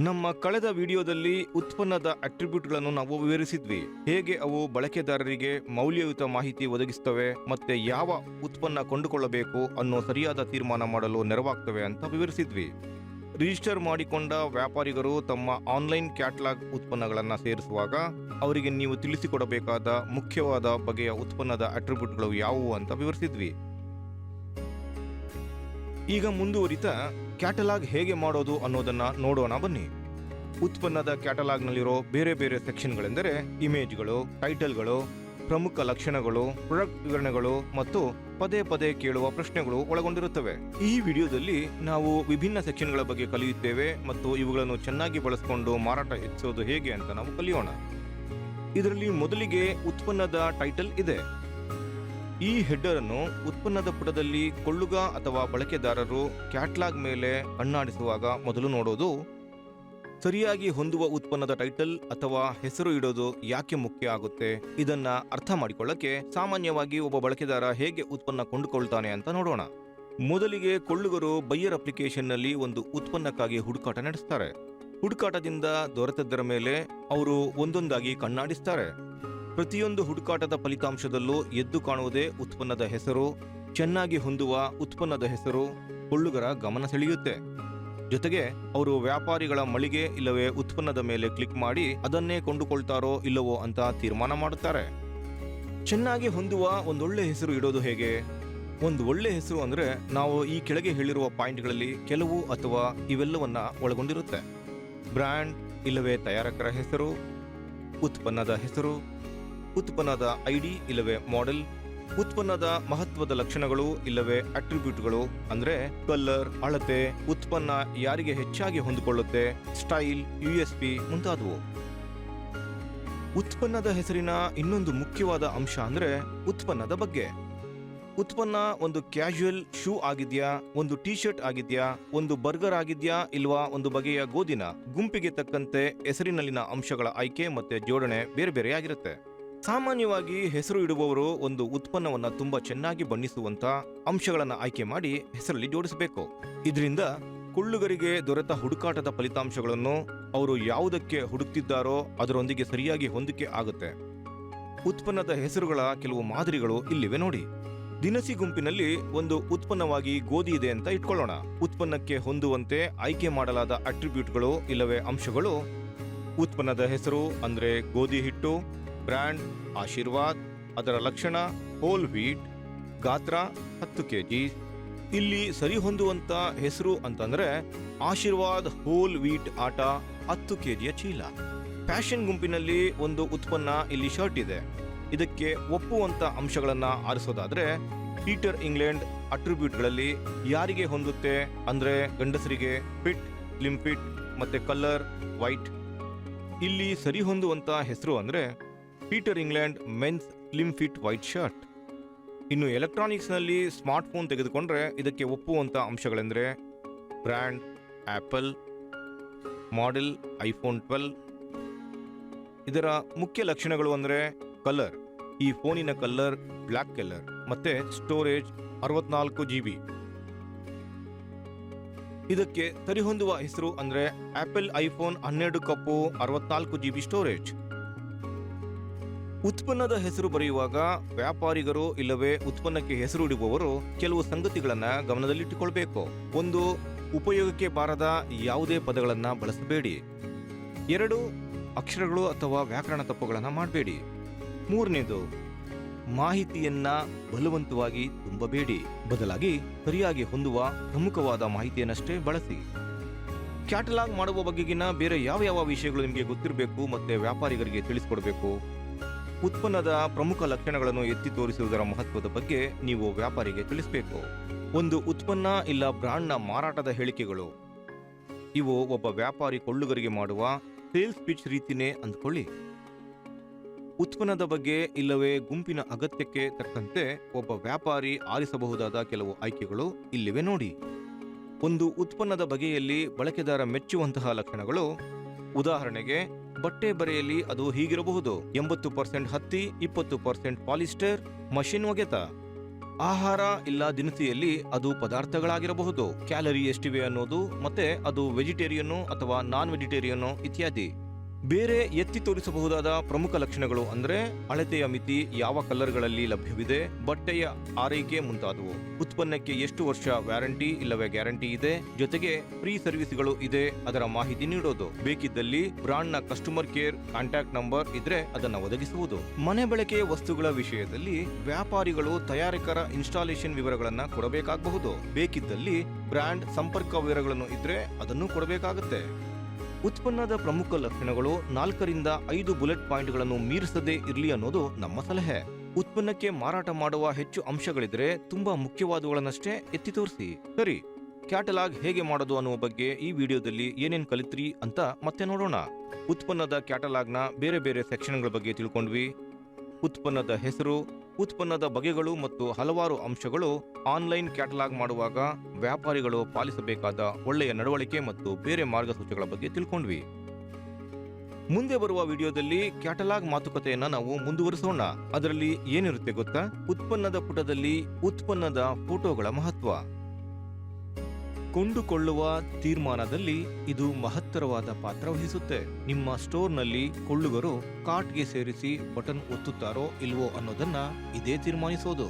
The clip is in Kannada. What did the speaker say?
ನಮ್ಮ ಕಳೆದ ವಿಡಿಯೋದಲ್ಲಿ ಉತ್ಪನ್ನದ ಅಟ್ರಿಬ್ಯೂಟ್ಗಳನ್ನು ನಾವು ವಿವರಿಸಿದ್ವಿ. ಹೇಗೆ ಅವು ಬಳಕೆದಾರರಿಗೆ ಮೌಲ್ಯಯುತ ಮಾಹಿತಿ ಒದಗಿಸ್ತವೆ ಮತ್ತೆ ಯಾವ ಉತ್ಪನ್ನ ಕೊಂಡುಕೊಳ್ಳಬೇಕು ಅನ್ನೋ ಸರಿಯಾದ ತೀರ್ಮಾನ ಮಾಡಲು ನೆರವಾಗ್ತವೆ ಅಂತ ವಿವರಿಸಿದ್ವಿ. ರಿಜಿಸ್ಟರ್ ಮಾಡಿಕೊಂಡ ವ್ಯಾಪಾರಿಗರು ತಮ್ಮ ಆನ್ಲೈನ್ ಕ್ಯಾಟಲಾಗ್ ಉತ್ಪನ್ನಗಳನ್ನು ಸೇರಿಸುವಾಗ ಅವರಿಗೆ ನೀವು ತಿಳಿಸಿಕೊಡಬೇಕಾದ ಮುಖ್ಯವಾದ ಬಗೆಯ ಉತ್ಪನ್ನದ ಅಟ್ರಿಬ್ಯೂಟ್ಗಳು ಯಾವುವು ಅಂತ ವಿವರಿಸಿದ್ವಿ. ಈಗ ಮುಂದುವರಿತಾ ಕ್ಯಾಟಲಾಗ್ ಹೇಗೆ ಮಾಡೋದು ಅನ್ನೋದನ್ನ ನೋಡೋಣ ಬನ್ನಿ. ಉತ್ಪನ್ನದ ಕ್ಯಾಟಲಾಗ್ನಲ್ಲಿರೋ ಬೇರೆ ಬೇರೆ ಸೆಕ್ಷನ್ಗಳೆಂದರೆ ಇಮೇಜ್ಗಳು, ಟೈಟಲ್ಗಳು, ಪ್ರಮುಖ ಲಕ್ಷಣಗಳು, ಪ್ರಾಡಕ್ಟ್ ವಿವರಣೆಗಳು ಮತ್ತು ಪದೇ ಪದೇ ಕೇಳುವ ಪ್ರಶ್ನೆಗಳು ಒಳಗೊಂಡಿರುತ್ತವೆ. ಈ ವಿಡಿಯೋದಲ್ಲಿ ನಾವು ವಿಭಿನ್ನ ಸೆಕ್ಷನ್ಗಳ ಬಗ್ಗೆ ಕಲಿಯುತ್ತೇವೆ ಮತ್ತು ಇವುಗಳನ್ನು ಚೆನ್ನಾಗಿ ಬಳಸಿಕೊಂಡು ಮಾರಾಟ ಹೆಚ್ಚಿಸೋದು ಹೇಗೆ ಅಂತ ನಾವು ಕಲಿಯೋಣ. ಇದರಲ್ಲಿ ಮೊದಲಿಗೆ ಉತ್ಪನ್ನದ ಟೈಟಲ್ ಇದೆ. ಈ ಹೆಡರ್ ಅನ್ನು ಉತ್ಪನ್ನದ ಪುಟದಲ್ಲಿ ಕೊಳ್ಳುಗ ಅಥವಾ ಬಳಕೆದಾರರು ಕ್ಯಾಟಲಾಗ್ ಮೇಲೆ ಕಣ್ಣಾಡಿಸುವಾಗ ಮೊದಲು ನೋಡೋದು. ಸರಿಯಾಗಿ ಹೊಂದುವ ಉತ್ಪನ್ನದ ಟೈಟಲ್ ಅಥವಾ ಹೆಸರು ಇಡೋದು ಯಾಕೆ ಮುಖ್ಯ ಆಗುತ್ತೆ, ಇದನ್ನ ಅರ್ಥ ಮಾಡಿಕೊಳ್ಳಕ್ಕೆ ಸಾಮಾನ್ಯವಾಗಿ ಒಬ್ಬ ಬಳಕೆದಾರ ಹೇಗೆ ಉತ್ಪನ್ನ ಕೊಂಡುಕೊಳ್ತಾನೆ ಅಂತ ನೋಡೋಣ. ಮೊದಲಿಗೆ ಕೊಳ್ಳುಗರು ಬೈಯರ್ ಅಪ್ಲಿಕೇಶನ್ನಲ್ಲಿ ಒಂದು ಉತ್ಪನ್ನಕ್ಕಾಗಿ ಹುಡುಕಾಟ ನಡೆಸ್ತಾರೆ. ಹುಡುಕಾಟದಿಂದ ದೊರೆತದ್ದರ ಮೇಲೆ ಅವರು ಒಂದೊಂದಾಗಿ ಕಣ್ಣಾಡಿಸ್ತಾರೆ. ಪ್ರತಿಯೊಂದು ಹುಡುಕಾಟದ ಫಲಿತಾಂಶದಲ್ಲೂ ಎದ್ದು ಕಾಣುವುದೇ ಉತ್ಪನ್ನದ ಹೆಸರು. ಚೆನ್ನಾಗಿ ಹೊಂದುವ ಉತ್ಪನ್ನದ ಹೆಸರು ಕೊಳ್ಳುಗರ ಗಮನ ಸೆಳೆಯುತ್ತೆ. ಜೊತೆಗೆ ಅವರು ವ್ಯಾಪಾರಿಗಳ ಮಳಿಗೆ ಇಲ್ಲವೇ ಉತ್ಪನ್ನದ ಮೇಲೆ ಕ್ಲಿಕ್ ಮಾಡಿ ಅದನ್ನೇ ಕೊಂಡುಕೊಳ್ತಾರೋ ಇಲ್ಲವೋ ಅಂತ ತೀರ್ಮಾನ ಮಾಡುತ್ತಾರೆ. ಚೆನ್ನಾಗಿ ಹೊಂದುವ ಒಂದೊಳ್ಳೆ ಹೆಸರು ಇಡೋದು ಹೇಗೆ? ಒಂದು ಒಳ್ಳೆ ಹೆಸರು ಅಂದ್ರೆ ನಾವು ಈ ಕೆಳಗೆ ಹೇಳಿರುವ ಪಾಯಿಂಟ್ಗಳಲ್ಲಿ ಕೆಲವು ಅಥವಾ ಇವೆಲ್ಲವನ್ನ ಒಳಗೊಂಡಿರುತ್ತೆ. ಬ್ರ್ಯಾಂಡ್ ಇಲ್ಲವೇ ತಯಾರಕರ ಹೆಸರು, ಉತ್ಪನ್ನದ ಹೆಸರು, ಉತ್ಪನ್ನದ ಐಡಿ ಇಲ್ಲವೇ ಮಾಡೆಲ್, ಉತ್ಪನ್ನದ ಮಹತ್ವದ ಲಕ್ಷಣಗಳು ಇಲ್ಲವೇ ಅಟ್ರಿಬ್ಯೂಟ್ಗಳು ಅಂದ್ರೆ ಕಲರ್, ಅಳತೆ, ಉತ್ಪನ್ನ ಯಾರಿಗೆ ಹೆಚ್ಚಾಗಿ ಹೊಂದಿಕೊಳ್ಳುತ್ತೆ, ಸ್ಟೈಲ್, USP ಮುಂತಾದವು. ಉತ್ಪನ್ನದ ಹೆಸರಿನ ಇನ್ನೊಂದು ಮುಖ್ಯವಾದ ಅಂಶ ಅಂದ್ರೆ ಉತ್ಪನ್ನದ ಬಗ್ಗೆ. ಉತ್ಪನ್ನ ಒಂದು ಕ್ಯಾಶುಯಲ್ ಶೂ ಆಗಿದ್ಯಾ, ಒಂದು ಟೀ ಶರ್ಟ್ ಆಗಿದ್ಯಾ, ಒಂದು ಬರ್ಗರ್ ಆಗಿದ್ಯಾ ಇಲ್ವಾ ಒಂದು ಬಗೆಯ ಗೋಧಿನ? ಗುಂಪಿಗೆ ತಕ್ಕಂತೆ ಹೆಸರಿನಲ್ಲಿನ ಅಂಶಗಳ ಆಯ್ಕೆ ಮತ್ತೆ ಜೋಡಣೆ ಬೇರೆ ಬೇರೆ ಆಗಿರುತ್ತೆ. ಸಾಮಾನ್ಯವಾಗಿ ಹೆಸರು ಇಡುವವರು ಒಂದು ಉತ್ಪನ್ನವನ್ನ ತುಂಬಾ ಚೆನ್ನಾಗಿ ಬಣ್ಣಿಸುವಂತ ಅಂಶಗಳನ್ನ ಆಯ್ಕೆ ಮಾಡಿ ಹೆಸರಲ್ಲಿ ಜೋಡಿಸಬೇಕು. ಇದರಿಂದ ಕೊಳ್ಳುಗರಿಗೆ ದೊರೆತ ಹುಡುಕಾಟದ ಫಲಿತಾಂಶಗಳನ್ನು ಅವರು ಯಾವುದಕ್ಕೆ ಹುಡುಕ್ತಿದ್ದಾರೋ ಅದರೊಂದಿಗೆ ಸರಿಯಾಗಿ ಹೊಂದಿಕೆ ಆಗುತ್ತೆ. ಉತ್ಪನ್ನದ ಹೆಸರುಗಳ ಕೆಲವು ಮಾದರಿಗಳು ಇಲ್ಲಿವೆ ನೋಡಿ. ದಿನಸಿ ಗುಂಪಿನಲ್ಲಿ ಒಂದು ಉತ್ಪನ್ನವಾಗಿ ಗೋಧಿ ಇದೆ ಅಂತ ಇಟ್ಕೊಳ್ಳೋಣ. ಉತ್ಪನ್ನಕ್ಕೆ ಹೊಂದುವಂತೆ ಆಯ್ಕೆ ಮಾಡಲಾದ ಅಟ್ರಿಬ್ಯೂಟ್ಗಳು ಇಲ್ಲವೇ ಅಂಶಗಳು: ಉತ್ಪನ್ನದ ಹೆಸರು ಅಂದ್ರೆ ಗೋಧಿ ಹಿಟ್ಟು, ಬ್ರ್ಯಾಂಡ್ ಆಶೀರ್ವಾದ್, ಅದರ ಲಕ್ಷಣ ಹೋಲ್ ವೀಟ್, ಗಾತ್ರ 10 kg. ಇಲ್ಲಿ ಸರಿ ಹೊಂದುವಂತ ಹೆಸರು ಅಂತಂದ್ರೆ ಆಶೀರ್ವಾದ್ ಹೋಲ್ ವೀಟ್ ಆಟ 10 kg ಚೀಲ. ಫ್ಯಾಷನ್ ಗುಂಪಿನಲ್ಲಿ ಒಂದು ಉತ್ಪನ್ನ ಇಲ್ಲಿ ಶರ್ಟ್ ಇದೆ. ಇದಕ್ಕೆ ಒಪ್ಪುವಂತ ಅಂಶಗಳನ್ನ ಆರಿಸೋದಾದ್ರೆ ಪೀಟರ್ ಇಂಗ್ಲೆಂಡ್ ಅಟ್ರಿಬ್ಯೂಟ್ಗಳಲ್ಲಿ ಯಾರಿಗೆ ಹೊಂದುತ್ತೆ ಅಂದ್ರೆ ಗಂಡಸರಿಗೆ ಫಿಟ್, ಸ್ಲಿಮ್ ಫಿಟ್ ಮತ್ತೆ ಕಲರ್ ವೈಟ್. ಇಲ್ಲಿ ಸರಿ ಹೊಂದುವಂತ ಹೆಸರು ಅಂದ್ರೆ Peter England men's slim fit white shirt. ಇನ್ನು ಎಲೆಕ್ಟ್ರಾನಿಕ್ಸ್ ನಲ್ಲಿ ಸ್ಮಾರ್ಟ್ ಫೋನ್ ತೆಗೆದುಕೊಂಡ್ರೆ ಇದಕ್ಕೆ ಒಪ್ಪುವಂತ ಅಂಶಗಳೆಂದ್ರೆ ಬ್ರ್ಯಾಂಡ್ ಆಪಲ್, ಮಾಡೆಲ್ ಐಫೋನ್ 12. ಇದರ ಮುಖ್ಯ ಲಕ್ಷಣಗಳು ಅಂದ್ರೆ ಕಲರ್, ಈ ಫೋನಿನ ಕಲರ್ ಬ್ಲ್ಯಾಕ್ ಕಲರ್, ಮತ್ತೆ ಸ್ಟೋರೇಜ್ 64 GB. ಇದಕ್ಕೆ ಸರಿಹೊಂದುವ ಹೆಸರು ಅಂದ್ರೆ ಆಪಲ್ ಐಫೋನ್ 12 ಕಪ್ಪು 64 GB ಸ್ಟೋರೇಜ್. ಉತ್ಪನ್ನದ ಹೆಸರು ಬರೆಯುವಾಗ ವ್ಯಾಪಾರಿಗರು ಇಲ್ಲವೇ ಉತ್ಪನ್ನಕ್ಕೆ ಹೆಸರು ಇಡುವವರು ಕೆಲವು ಸಂಗತಿಗಳನ್ನ ಗಮನದಲ್ಲಿಟ್ಟುಕೊಳ್ಬೇಕು. ಒಂದು, ಉಪಯೋಗಕ್ಕೆ ಬಾರದ ಯಾವುದೇ ಪದಗಳನ್ನ ಬಳಸಬೇಡಿ. 2, ಅಕ್ಷರಗಳು ಅಥವಾ ವ್ಯಾಕರಣ ತಪ್ಪುಗಳನ್ನ ಮಾಡಬೇಡಿ. 3ನೇದು, ಮಾಹಿತಿಯನ್ನ ಬಲವಂತವಾಗಿ ತುಂಬಬೇಡಿ. ಬದಲಾಗಿ ಸರಿಯಾಗಿ ಹೊಂದುವ ಪ್ರಮುಖವಾದ ಮಾಹಿತಿಯನ್ನಷ್ಟೇ ಬಳಸಿ. ಕ್ಯಾಟಲಾಗ್ ಮಾಡುವ ಬಗೆಗಿನ ಬೇರೆ ಯಾವ ವಿಷಯಗಳು ನಿಮಗೆ ಗೊತ್ತಿರಬೇಕು ಮತ್ತೆ ವ್ಯಾಪಾರಿಗರಿಗೆ ತಿಳಿಸಿಕೊಡಬೇಕು. ಉತ್ಪನ್ನದ ಪ್ರಮುಖ ಲಕ್ಷಣಗಳನ್ನು ಎತ್ತಿ ತೋರಿಸುವುದರ ಮಹತ್ವದ ಬಗ್ಗೆ ನೀವು ವ್ಯಾಪಾರಿಗೆ ತಿಳಿಸಬೇಕು. ಒಂದು ಉತ್ಪನ್ನ ಇಲ್ಲ ಬ್ರಾಂಡ್ನ ಮಾರಾಟದ ಹೇಳಿಕೆಗಳು. ಇವು ಒಬ್ಬ ವ್ಯಾಪಾರಿ ಕೊಳ್ಳುಗರಿಗೆ ಮಾಡುವ ಸೇಲ್ಸ್ ಪಿಚ್ ರೀತಿನೇ ಅಂದ್ಕೊಳ್ಳಿ. ಉತ್ಪನ್ನದ ಬಗ್ಗೆ ಇಲ್ಲವೇ ಗುಂಪಿನ ಅಗತ್ಯಕ್ಕೆ ತಕ್ಕಂತೆ ಒಬ್ಬ ವ್ಯಾಪಾರಿ ಆರಿಸಬಹುದಾದ ಕೆಲವು ಆಯ್ಕೆಗಳು ಇಲ್ಲಿವೆ ನೋಡಿ. ಒಂದು ಉತ್ಪನ್ನದ ಬಗೆಯಲ್ಲಿ ಬಳಕೆದಾರ ಮೆಚ್ಚುವಂತಹ ಲಕ್ಷಣಗಳು. ಉದಾಹರಣೆಗೆ ಬಟ್ಟೆ ಬರೆಯಲ್ಲಿ ಅದು ಹೀಗಿರಬಹುದು: 80% ಹತ್ತಿ, 20% ಪಾಲಿಸ್ಟರ್, ಮಷಿನ್ ಒಗೆತ. ಆಹಾರ ಇಲ್ಲ ದಿನಸಿಯಲ್ಲಿ ಅದು ಪದಾರ್ಥಗಳಾಗಿರಬಹುದು, ಕ್ಯಾಲರಿ ಎಷ್ಟಿವೆ ಅನ್ನೋದು, ಮತ್ತೆ ಅದು ವೆಜಿಟೇರಿಯನ್ ಅಥವಾ ನಾನ್ ವೆಜಿಟೇರಿಯನ್ ಇತ್ಯಾದಿ. ಬೇರೆ ಎತ್ತಿ ತೋರಿಸಬಹುದಾದ ಪ್ರಮುಖ ಲಕ್ಷಣಗಳು ಅಂದ್ರೆ ಅಳತೆಯ ಮಿತಿ, ಯಾವ ಕಲರ್ಗಳಲ್ಲಿ ಲಭ್ಯವಿದೆ, ಬಟ್ಟೆಯ ಆರೈಕೆ ಮುಂತಾದವು. ಉತ್ಪನ್ನಕ್ಕೆ ಎಷ್ಟು ವರ್ಷ ವ್ಯಾರಂಟಿ ಇಲ್ಲವೇ ಗ್ಯಾರಂಟಿ ಇದೆ, ಜೊತೆಗೆ ಫ್ರೀ ಸರ್ವಿಸ್ಗಳು ಇದೆ, ಅದರ ಮಾಹಿತಿ ನೀಡೋದು. ಬೇಕಿದ್ದಲ್ಲಿ ಬ್ರಾಂಡ್ನ ಕಸ್ಟಮರ್ ಕೇರ್ ಕಾಂಟ್ಯಾಕ್ಟ್ ನಂಬರ್ ಇದ್ರೆ ಅದನ್ನ ಒದಗಿಸುವುದು. ಮನೆ ಬಳಕೆಯ ವಸ್ತುಗಳ ವಿಷಯದಲ್ಲಿ ವ್ಯಾಪಾರಿಗಳು ತಯಾರಕರ ಇನ್ಸ್ಟಾಲೇಷನ್ ವಿವರಗಳನ್ನ ಕೊಡಬೇಕಾಗಬಹುದು. ಬೇಕಿದ್ದಲ್ಲಿ ಬ್ರಾಂಡ್ ಸಂಪರ್ಕ ವಿವರಗಳನ್ನು ಇದ್ರೆ ಅದನ್ನು ಕೊಡಬೇಕಾಗುತ್ತೆ. ಉತ್ಪನ್ನದ ಪ್ರಮುಖ ಲಕ್ಷಣಗಳು 4ರಿಂದ 5 ಬುಲೆಟ್ ಪಾಯಿಂಟ್ಗಳನ್ನು ಮೀರಿಸದೇ ಇರಲಿ ಅನ್ನೋದು ನಮ್ಮ ಸಲಹೆ. ಉತ್ಪನ್ನಕ್ಕೆ ಮಾರಾಟ ಮಾಡುವ ಹೆಚ್ಚು ಅಂಶಗಳಿದ್ರೆ ತುಂಬಾ ಮುಖ್ಯವಾದವುಗಳನ್ನಷ್ಟೇ ಎತ್ತಿ ತೋರಿಸಿ. ಸರಿ, ಕ್ಯಾಟಲಾಗ್ ಹೇಗೆ ಮಾಡೋದು ಅನ್ನುವ ಬಗ್ಗೆ ಈ ವಿಡಿಯೋದಲ್ಲಿ ಏನೇನ್ ಕಲಿತ್ರಿ ಅಂತ ಮತ್ತೆ ನೋಡೋಣ. ಉತ್ಪನ್ನದ ಕ್ಯಾಟಲಾಗ್ನ ಬೇರೆ ಬೇರೆ ಸೆಕ್ಷನ್ಗಳ ಬಗ್ಗೆ ತಿಳ್ಕೊಂಡ್ವಿ. ಉತ್ಪನ್ನದ ಹೆಸರು, ಉತ್ಪನ್ನದ ಬಗೆಗಳು ಮತ್ತು ಹಲವಾರು ಅಂಶಗಳು ಆನ್ಲೈನ್ ಕ್ಯಾಟಲಾಗ್ ಮಾಡುವಾಗ ವ್ಯಾಪಾರಿಗಳು ಪಾಲಿಸಬೇಕಾದ ಒಳ್ಳೆಯ ನಡವಳಿಕೆ ಮತ್ತು ಬೇರೆ ಮಾರ್ಗಸೂಚಿಗಳ ಬಗ್ಗೆ ತಿಳ್ಕೊಂಡ್ವಿ. ಮುಂದೆ ಬರುವ ವಿಡಿಯೋದಲ್ಲಿ ಕ್ಯಾಟಲಾಗ್ ಮಾತುಕತೆಯನ್ನ ನಾವು ಮುಂದುವರಿಸೋಣ. ಅದರಲ್ಲಿ ಏನಿರುತ್ತೆ ಗೊತ್ತಾ? ಉತ್ಪನ್ನದ ಪುಟದಲ್ಲಿ ಉತ್ಪನ್ನದ ಫೋಟೋಗಳ ಮಹತ್ವ. ಕೊಂಡುಕೊಳ್ಳುವ ತೀರ್ಮಾನದಲ್ಲಿ ಇದು ಮಹತ್ತರವಾದ ಪಾತ್ರ ವಹಿಸುತ್ತೆ. ನಿಮ್ಮ ಸ್ಟೋರ್ನಲ್ಲಿ ಕೊಳ್ಳುಗರು ಕಾರ್ಟ್ಗೆ ಸೇರಿಸಿ ಬಟನ್ ಒತ್ತುತ್ತಾರೋ ಇಲ್ವೋ ಅನ್ನೋದನ್ನ ಇದೇ ತೀರ್ಮಾನಿಸೋದು.